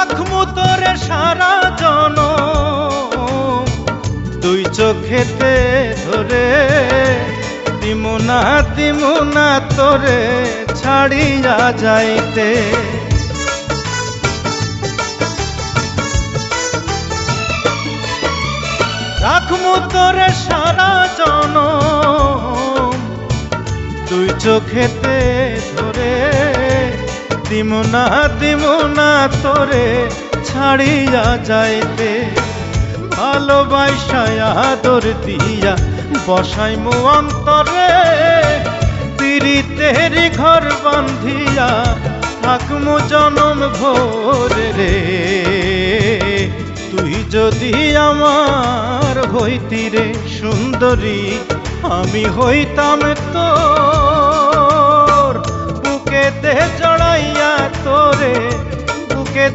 রাখমু তোরে সারা জনম দুই চোখেতে ধরে, দিমু না তোরে ছাড়িয়া যাইতে। রাখমু তোরে সারা জনম দুই চোখেতে ধরে, দিমু না তোরে ছাড়িয়া যাইতে। ভালোবাসায় আদর দিয়া বসাইমু অন্তরে, পিরিতের ঘর বান্ধিয়া থাকমু জনম ভোরে রে। তুই যদি আমার হইতি রে সুন্দরী, আমি হইতাম তোর বুকেতে জড়াইয়া তোরে, বুকেতে